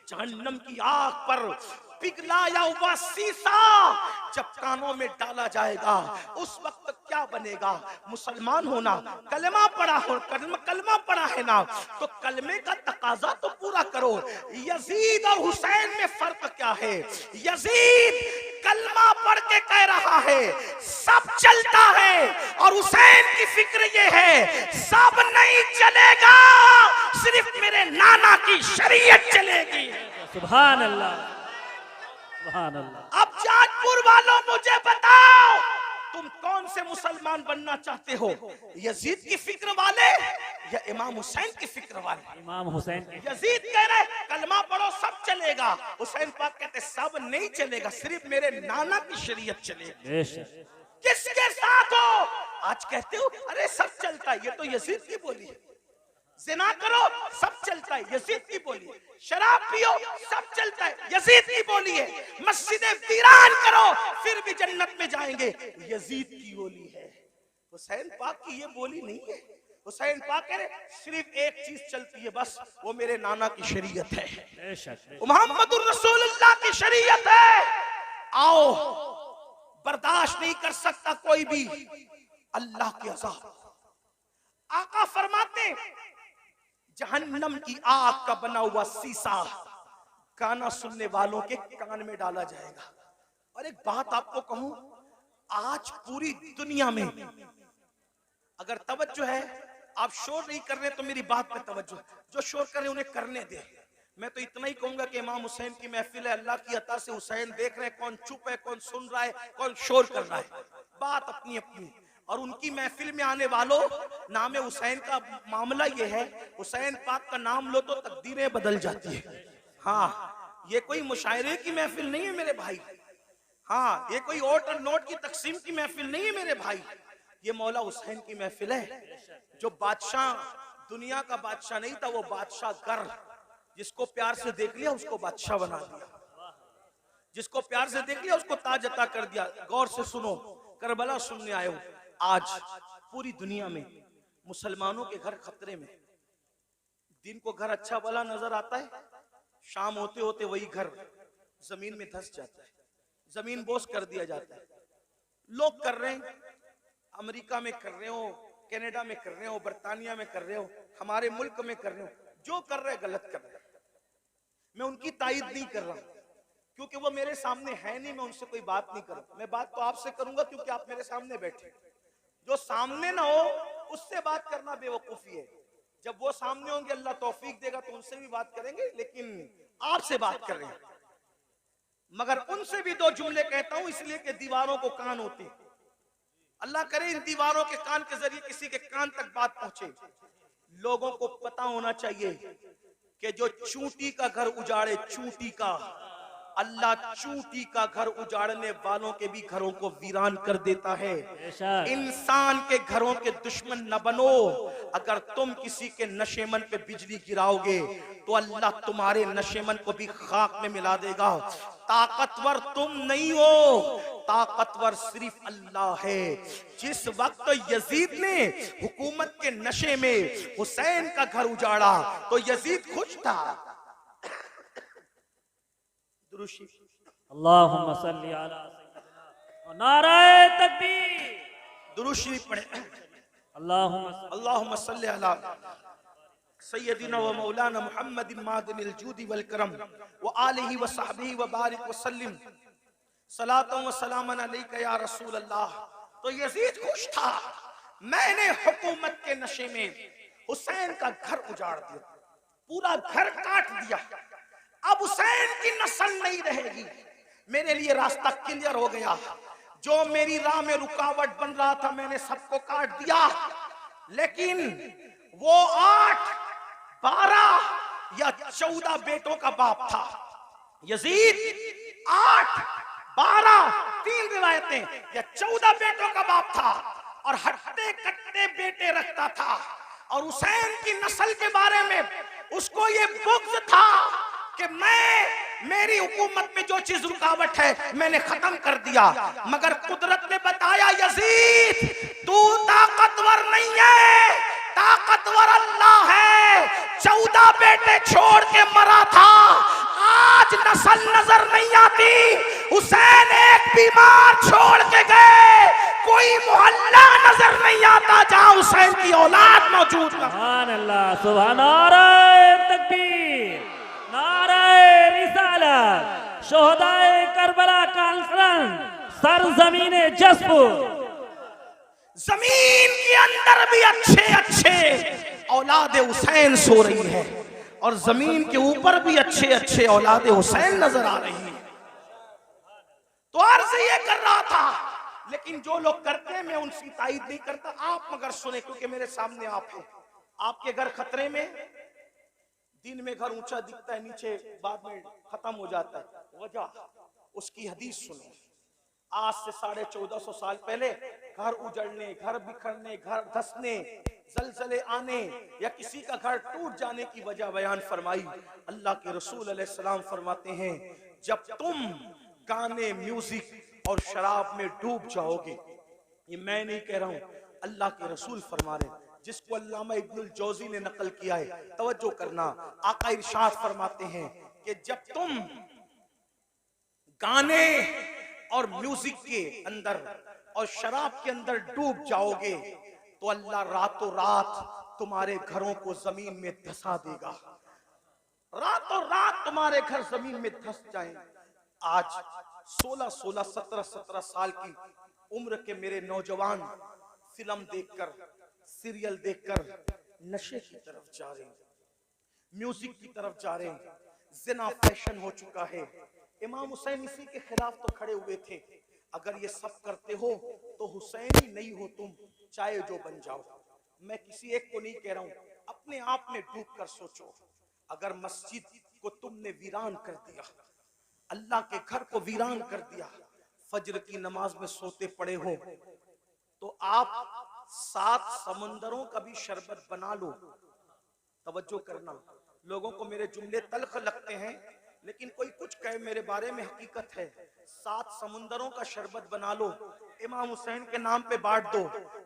जहन्नम की आग पर पिघलाया हुआ शीशा जब कानों में डाला जाएगा, उस वक्त क्या बनेगा? मुसलमान होना, कलमा पढ़ा हो, कलमा पढ़ा है ना, तो कलमे का तकाजा तो पूरा करो। यजीद और हुसैन में फर्क क्या है? यजीद कलमा पढ़ के कह रहा है सब चलता है, और हुसैन की फिक्र ये है सब नहीं चलेगा, सिर्फ मेरे नाना की शरीयत चलेगी। सुभान अल्लाह, सुभान अल्लाह। अब जाजपुर वालों मुझे बताओ, तुम कौन से मुसलमान बनना चाहते हो? यजीद की फिक्र वाले या इमाम हुसैन की फिक्र वाले? इमाम हुसैन की। यजीद कह रहे कलमा पढ़ो सब चलेगा, हुसैन पाक कहते सब नहीं चलेगा, सिर्फ मेरे नाना की शरीयत चलेगी। किसके साथ हो? आज कहते हो अरे सब चलता है, ये तो यजीद की बोली है। जिना करो सब चलता है, यजीद की बोली है। शराब पियो सब चलता है, यजीद की बोली है। मस्जिदें वीरान करो फिर भी जन्नत में जाएंगे, यजीद की बोली है। हुसैन पाक की ये बोली नहीं है। हुसैन पाक कह रहे सिर्फ एक चीज चलती है बस, वो मेरे नाना की शरीयत है, मोहम्मदुर रसूलुल्लाह की शरीयत है। आओ, बर्दाश्त नहीं कर सकता कोई भी अल्लाह के अज़ाब। आका फरमाते जहन्नम की आग का बना हुआ शीशा गाना सुनने वालों के कान में डाला जाएगा। और एक बात आपको कहूं, आज पूरी दुनिया में अगर तवज्जो है, आप शोर नहीं कर रहे तो मेरी बात पे तवज्जो, जो शोर कर रहे उन्हें करने दे। मैं तो इतना ही कहूंगा कि इमाम हुसैन की महफिल है, अल्लाह की अता से हुसैन देख रहे हैं, कौन चुप है, कौन सुन रहा है, कौन शोर कर रहा है, बात अपनी अपनी। और उनकी महफिल में आने वालों, नाम हुसैन का मामला ये है, हुसैन पाक का नाम लो तो तकदीरें बदल जाती है। हाँ, ये कोई मुशायरे की महफिल नहीं है मेरे भाई। हाँ, ये कोई ओट और नोट की तकसीम की महफिल नहीं है मेरे भाई। ये मौला हुसैन की महफिल है। जो बादशाह, दुनिया का बादशाह नहीं था, वो बादशाह गर, जिसको प्यार से देख लिया उसको बादशाह बना दिया, जिसको प्यार से देख लिया उसको ताज अता कर दिया। गौर से सुनो, करबला सुनने आए हो। आज पूरी दुनिया में मुसलमानों के घर खतरे में। दिन को घर अच्छा भला नजर आता है, शाम होते होते वही घर जमीन में धंस जाता है, जमीन बोस कर दिया जाता है। लोग कर रहे हैं, अमेरिका में कर रहे हो, कनाडा में कर रहे हो, बर्तानिया में कर रहे हो, हमारे मुल्क में कर रहे हो, जो कर रहे गलत कर रहे हैं। मैं उनकी तायीद नहीं कर रहा क्योंकि वो मेरे सामने है नहीं, मैं उनसे कोई बात नहीं करूं। मैं बात तो आपसे करूंगा क्योंकि आप मेरे सामने बैठे। जो सामने ना हो उससे बात करना बेवकूफी है। जब वो सामने होंगे अल्लाह तौफीक देगा तो उनसे भी बात करेंगे, लेकिन आपसे बात कर रहे हैं। मगर उनसे भी दो जुमले कहता हूं इसलिए कि दीवारों को कान होते हैं। अल्लाह करे इन दीवारों के कान के जरिए किसी के कान तक बात पहुंचे। लोगों को पता होना चाहिए कि जो चूंटी का घर उजाड़े, चूंटी का, अल्लाह चूंटी का घर उजाड़ने वालों के भी घरों को वीरान कर देता है। बेशक। इंसान के घरों के दुश्मन न बनो। अगर तुम किसी के नशेमन पे बिजली गिराओगे तो अल्लाह तुम्हारे नशेमन को भी खाक में मिला देगा। ताकतवर तुम नहीं हो, ताकतवर सिर्फ अल्लाह है। जिस वक्त यजीद ने हुकूमत के नशे में हुसैन का घर उजाड़ा तो यजीद खुश था। अल्लाहुम्मा सल्ली अला सय्यिदिना, नाराए तकबीर, दुरूद शरीफ पढ़े। अल्लाहुम्मा सल्ली अला सय्यिदिना व मौलाना मुहम्मदिन मादिनिल जूदी वल करम व आलिहि व सहबिहि व बारिक व सल्लिम सलातन व सलामन अलैका या रसूल अल्लाह। तो यजीद खुश था, मैंने हुकूमत के नशे में हुसैन का घर उजाड़ दिया, पूरा घर काट दिया। अब हुसैन की नस्ल नहीं रहेगी। मेरे लिए रास्ता क्लियर हो गया। जो मेरी राह में रुकावट बन रहा था मैंने सबको काट दिया। लेकिन वो 8, 12 या 14 बेटों का बाप था। यजीद 8, 12, 3 रिवायतें या 14 बेटों का बाप था और हट्टे कट्टे बेटे रखता था। और हुसैन की नस्ल के बारे में उसको ये बुग़्ज़ था कि मेरी हुकूमत में जो चीज रुकावट है मैंने खत्म कर दिया। मगर कुदरत ने बताया यजीद तू ताकतवर नहीं है, ताकतवर अल्लाह है। 14 बेटे छोड़ के मरा था, आज नस्ल नजर नहीं आती। हुसैन एक बीमार छोड़ के गए, कोई मोहल्ला नजर नहीं आता जहां हुसैन की औलाद मौजूद न। सुभान अल्लाह, सुभान, नाराए तकबीर, नाराए रिसालत, शोहदाए करबला कॉन्फ्रेंस, सरजमीने जसपुर। जमीन के अंदर भी अच्छे अच्छे औलाद हुसैन सो रही है और जमीन के ऊपर भी अच्छे अच्छे औलाद हुसैन नजर आ रही है। तो अर्ज ये कर रहा था, लेकिन जो लोग करते हैं मैं उनकी तायद नहीं करता। आप मगर सुने, क्योंकि मेरे सामने आप हैं। आपके घर खतरे में, दिन में घर ऊंचा दिखता है, नीचे बाद में खत्म हो जाता है। वजह उसकी हदीस सुनो। आज से 1450 साल पहले घर उजड़ने, घर बिखरने, घर धंसने, जलजले आने या किसी का घर टूट जाने की वजह बयान फरमाई। अल्लाह के रसूल अलैहि सलाम फरमाते हैं, जब तुम गाने, म्यूजिक और शराब में डूब जाओगे, ये मैं नहीं कह रहा हूं, अल्लाह के रसूल फरमा रहे, जिसको अल्लामा इब्नुल जौजी ने नकल किया है। तवज्जो करना, आका इरशाद फरमाते हैं कि जब तुम गाने और म्यूजिक के अंदर और शराब के अंदर डूब जाओगे तो अल्लाह रातों रात तुम्हारे घरों को जमीन में धंसा देगा। रातों रात तुम्हारे घर जमीन में धंस जाए। आज 16, 17 साल की उम्र के मेरे नौजवान फिल्म देखकर, सीरियल देखकर नशे की तरफ जा रहे हैं, म्यूजिक की तरफ जा रहे हैं। जिना फैशन हो चुका है। इमाम हुसैन इसी के खिलाफ तो खड़े हुए थे। अगर ये सब करते हो तो हुसैनी नहीं हो तुम, चाहे जो बन जाओ। मैं किसी एक को नहीं कह रहा हूं, अपने आप में डूब कर सोचो। अगर मस्जिद को तुमने वीरान कर दिया, अल्लाह के घर को वीरान कर दिया, फजर की नमाज में सोते पड़े हो, तो आप 7 समंदरों का भी शरबत बना लो। तवज्जो करना, लोगों को मेरे जुमले तल्ख लगते हैं, लेकिन कोई कुछ कहे मेरे बारे में हकीकत है। 7 समुंदरों का शरबत बना लो, इमाम हुसैन के नाम पे बांट दो।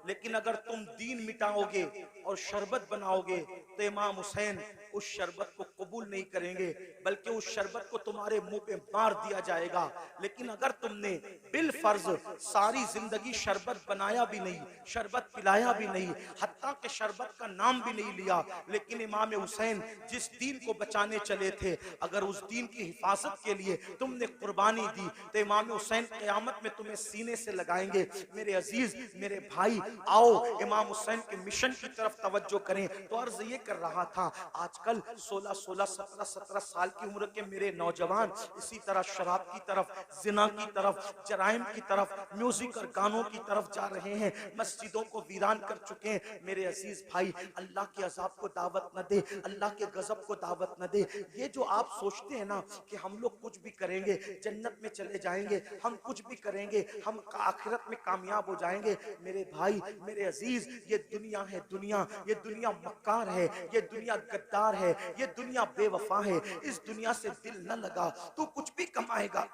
लेकिन अगर तुम दीन मिटाओगे और शरबत बनाओगे तो इमाम हुसैन उस शरबत को कबूल नहीं करेंगे। बल्कि उस शरबत को तुम्हारे मुंह पे मार दिया जाएगा। लेकिन अगर तुमने बिल फर्ज सारी जिंदगी शरबत बनाया भी नहीं, शरबत पिलाया भी नहीं, हत्ता के शरबत का नाम भी नहीं लिया, लेकिन इमाम हुसैन जिस दीन को बचाने चले थे, अगर उस दीन की हिफाजत के लिए तुमने कुर्बानी दी, तो इमाम हुसैन क़यामत में तुम्हें सीने से लगाएंगे। मेरे अजीज, मेरे भाई, आओ इमाम हुसैन के मिशन की तरफ तवज्जो करें। तो अर्ज ये कर रहा था, आजकल 16-16, 17-17 साल की उम्र के मेरे नौजवान इसी तरह शराब की तरफ, जिना की तरफ, जराइम की तरफ, म्यूजिक और गानों की तरफ जा रहे हैं, मस्जिदों को वीरान कर चुके हैं। मेरे अजीज भाई, अल्लाह के अजाब को दावत न दे, अल्लाह के गजब को दावत न दे। ये जो आप सोचते हैं ना कि हम लोग कुछ भी करेंगे जन्नत में चले जाएंगे, हम कुछ भी करेंगे हम आखिरत में कामयाब हो जाएंगे, मेरे भाई, मेरे अजीज, ये दुनिया है दुनिया, ये दुनिया मक्कार है, ये दुनिया गद्दार है, ये दुनिया बेवफा है। इस दुनिया से दिल न लगा, तू कुछ भी कमाएगा,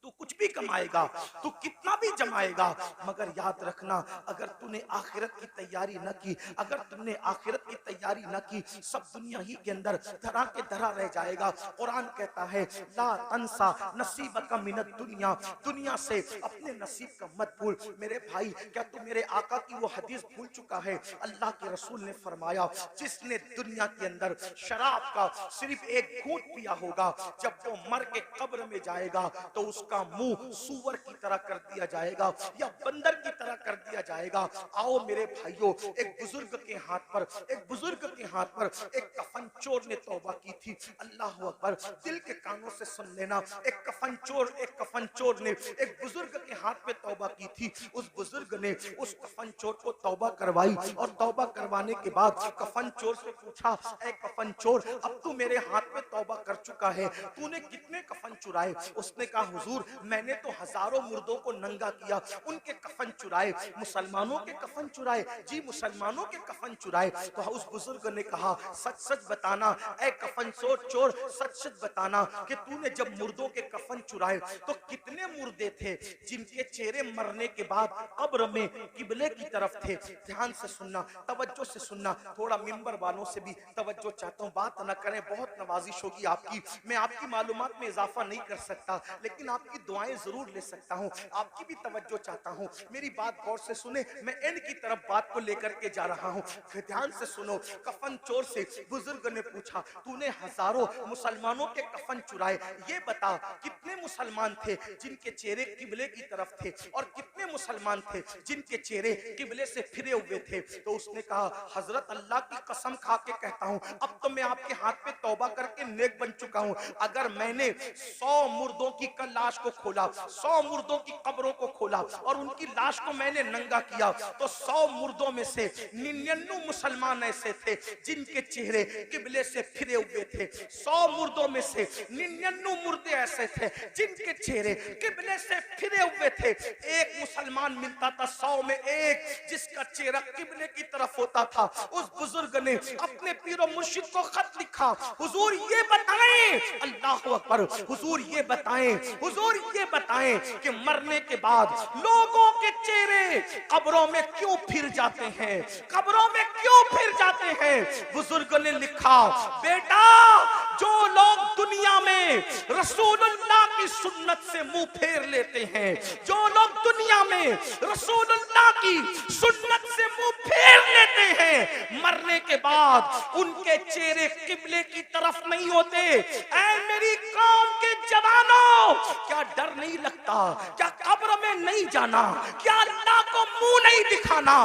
तू कुछ भी कमाएगा, तू कितना भी जमाएगा, मगर याद रखना, अगर तूने आखिरत की तैयारी न की, अगर तुमने आखिरत की तैयारी न की, सब दुनिया ही के अंदर धरा के धरा रह जाएगा। कुरान कहता है, ला तंसा नसीबका मिनद दुनिया, दुनिया से अपने नसीब का मत भूल। मेरे भाई, क्या तू मेरे आका की वो हदीस भूल चुका है? अल्लाह के रसूल ने फरमाया, जिसने दुनिया के अंदर शराब का सिर्फ एक घूंट पिया होगा, जब वो मर के कब्र में जाएगा तो उसका मुंह सूअर की तरह कर दिया जाएगा या बंदर की तरह कर दिया जाएगा। आओ मेरे भाइयों, एक बुजुर्ग के हाथ पर, एक बुजुर्ग के हाथ पर एक कफन चोर ने तौबा की थी। अल्लाह अकबर, दिल के कानों से सुन लेना, एक कफन चोर ने एक बुजुर्ग के हाथ पे तौबा की थी। उस बुजुर्ग ने उस कफन चोर को तौबा करवाई और तौबा करवाने के बाद कफन चोर से पूछा, ऐ कफन चोर, अब तू मेरे हाथ पे तौबा कर चुका है, तूने कितने कफन चुराए? उसने कहा, हुजूर, मैंने तो हजारों मुर्दों को नंगा किया, उनके कफन चुराए। मुसलमानों के कफन चुराए? जी, मुसलमानों के कफन चुराए। तो उस बुजुर्ग ने कहा, सच सच बताना ऐ कफन चोर, सच सच बताना कि तूने जब मुर्दों के कफन चुराए तो कितने मुर्दे थे जिनके चेहरे मरने के बाद कब्र में किबले की तरफ थे? ध्यान से सुनना, तवज्जो से सुनना, थोड़ा मिंबर वालों से भी तवज्जो चाहता हूँ, बात न करें, बहुत नवाजिश होगी आपकी, मैं आपकी मालूमात में इजाफा नहीं कर सकता, लेकिन आपकी दुआएं जरूर ले सकता हूं, आपकी भी तवज्जो चाहता हूं। मेरी बात गौर से सुने, मैं एंड की तरफ बात को लेकर के जा रहा हूं, फिर ध्यान से सुनो। कफन चोर से बुजुर्ग ने पूछा, तूने हजारों मुसलमानों के कफन चुराए, ये बता कितने मुसलमान थे जिनके चेहरे किबले की तरफ थे और कितने मुसलमान थे जिनके चेहरे किबले से फिरे हुए थे? तो उसने कहा, हजरत अल्लाह की कसम खा के कहता हूं, अब तो मैं आपके हाथ पे तौबा करके नेक बन चुका हूं। अगर मैंने 100 मुर्दों की लाश को खोला, 100 मुर्दों की कब्रों को खोला और उनकी लाश को मैंने नंगा किया, तो 100 मुर्दों में से 99 मुसलमान ऐसे थे जिनके चेहरे किबले से फिरे हुए थे। 100 मुर्दों में से 99 मुर्दे ऐसे थे जिनके चेहरे किबले से फिरे हुए थे। एक मुसलमान मिलता था 100 में एक, जिसका चेहरा किबले की तरफ होता था। उस बुजुर्ग ने अपने पीरो मुर्शिद को खत लिखा, हुजूर ये बताएं, अल्लाह अकबर, हुजूर ये बताएं, हुजूर ये बताएं कि मरने के बाद लोगों के चेहरे कब्रों में क्यों फिर जाते हैं, कब्रों में क्यों फिर जाते हैं? बुजुर्ग ने लिखा, बेटा, जो लोग दुनिया में रसूलुल्लाह की सुन्नत से मुंह फेर लेते हैं, जो लोग दुनिया में रसूलुल्लाह की सुन्नत से मुंह फेर लेते हैं, मरने के बाद उनके चेहरे किबले की तरफ नहीं होते। ऐ मेरी कौम के जवानों, क्या डर नहीं लगता? क्या कब्र में नहीं जाना? क्या अल्लाह को मुंह नहीं दिखाना?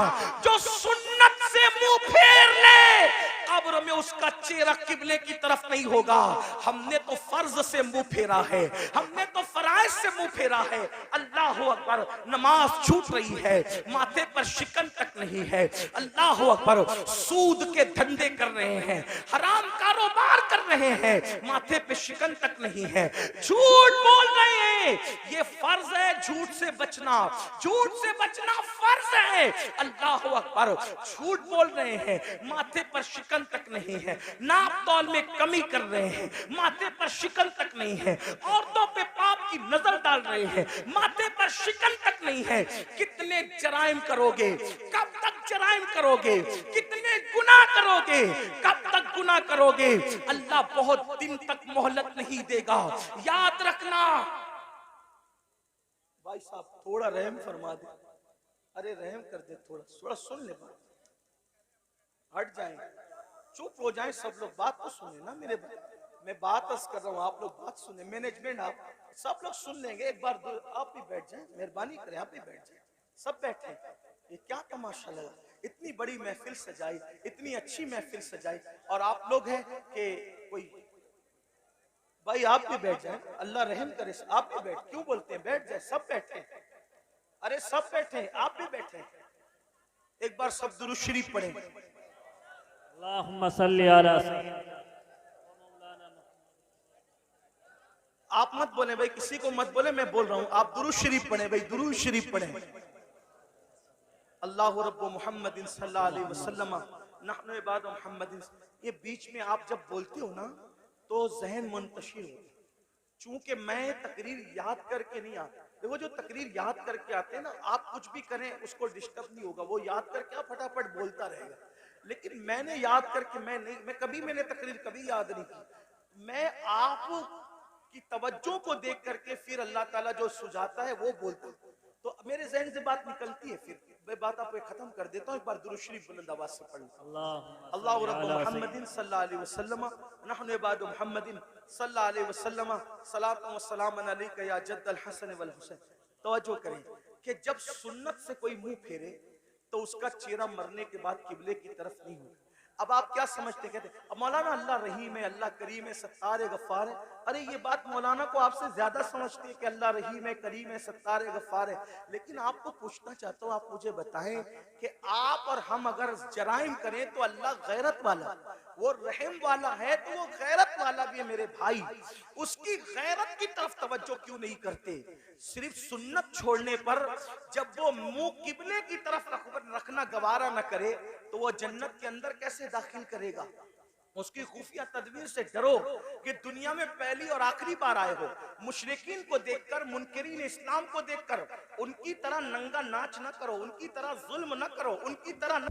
जो सुन्नत से मुंह फेर ले, कब्र में उसका चेहरा किबले की तरफ नहीं होगा। हमने तो फर्ज से मुंह फेरा है, हमने तो फराइज से मुंह फेरा है। अल्लाह अकबर, नमाज छूट रही है, माथे पर शिकन तक नहीं है। अल्लाह अकबर, सूद के धंधे कर रहे हैं, हराम कारोबार कर रहे हैं, माथे पे शिकन तक नहीं है, झूठ बोल रहे हैं। ये फर्ज है झूठ से बचना, झूठ से बचना फर्ज है। अल्लाह अकबर, झूठ बोल रहे हैं, माथे पर शिकन तक नहीं है, नाप तौल में कमी कर रहे हैं, माथे पर शिकन तक नहीं है, औरतों पे पाप की नजर डाल रहे हैं, माथे पर शिकन तक नहीं है। कितने जराइम करोगे? कब तक जराइम करोगे? कितने गुनाह करोगे? कब तक गुनाह करोगे अल्लाह बहुत दिन तक मोहलत नहीं देगा, याद रखना। भाई साहब थोड़ा रहम फरमा दे, अरे रहम कर दे, थोड़ा थोड़ा सुन ले बात, हट जाए, चुप हो जाए सब लोग, बात तो सुने ना मेरे भाई, मैं बात अर्ज कर रहा हूँ, आप लोग बात सुने, मैनेजमेंट आप सब लोग सुन लेंगे। एक बार आप भी बैठ जाएं, मेहरबानी करें, आप भी बैठ जाएं, सब बैठे। ये क्या तमाशा लगा, इतनी बड़ी महफिल सजाई, इतनी अच्छी महफिल सजाई, और आप लोग हैं कि कोई, भाई आप भी बैठ जाएं, अल्लाह रहम करे, आप भी बैठ, क्यों बोलते हैं बैठ जाए, सब बैठे, अरे सब बैठे, आप भी बैठे। एक बार सब दुरूद शरीफ पढ़ें। अल्लाहुम्मा सल्ली अला सय्यिदना। आप मत बोले भाई, किसी को मत बोले, मैं बोल रहा हूं, आप दुरूद शरीफ पढ़ें भाई, दुरूद शरीफ पढ़ें। अल्लाहु रब्बु मुहम्मदिन सल्लल्लाहु अलैहि वसल्लम नहनु इबादु मुहम्मदिन। ये बीच में आप जब बोलते हो ना तो जहन मुंतशिर होता है, चूंकि मैं तकरीर याद करके नहीं आता। देखो जो तकरीर याद करके आते हैं ना, आप कुछ भी करें उसको डिस्टर्ब नहीं होगा, वो याद करके आप फटाफट बोलता रहेगा। लेकिन मैंने याद करके मैंने तकरीर कभी याद नहीं की, मैं आप की तवज्जो को देख करके फिर अल्लाह ताला जो सुझाता है वो बोलता है, तो मेरे जहन से बात निकलती है, फिर मैं बात आपको खत्म कर देता हूँ। एक बार दुरूद शरीफ बुलंद आवाज से पढ़ लो। अल्लाहु रब्बु मुहम्मदिन सल्लल्लाहु अलैहि वसल्लम नहनु इबादु मुहम्मदिन सल्लल्लाहु अलैहि वसल्लम सलातु व सलामुन अलैका या जद्दल हसन वल हुसैन। तवज्जो करें कि जब सुन्नत से कोई मुंह फेरे तो उसका चेहरा मरने के बाद किबले की तरफ नहीं होगा। अब आप क्या समझते, कहते अब मौलाना अल्लाह रहीम है, अल्लाह करीम है, सत्तार है, गफ्फार है। अरे ये बात मौलाना को आपसे ज्यादा समझती है कि अल्लाह रहीम है, करीम है, सत्तार है, गफ्फार है। लेकिन आपको पूछना चाहता हूँ, आप मुझे बताएं कि आप और हम अगर जराइम करें तो अल्लाह गैरत वाला, वो रहम वाला है, तो वो गैरत वाला भी है मेरे भाई। उसकी गैरत की तरफ तवज्जो क्यों नहीं करते? सिर्फ सुन्नत छोड़ने पर जब वो मुंह किबले की तरफ रखना गवारा न करे तो वो जन्नत के अंदर कैसे दाखिल करेगा? उसकी खुफिया तदबीर से डरो कि दुनिया में पहली और आखिरी बार आए हो। मुशरिकीन को देखकर, मुनकरीन इस्लाम को देखकर उनकी तरह नंगा नाच न करो, उनकी तरह जुल्म न करो, उनकी तरह न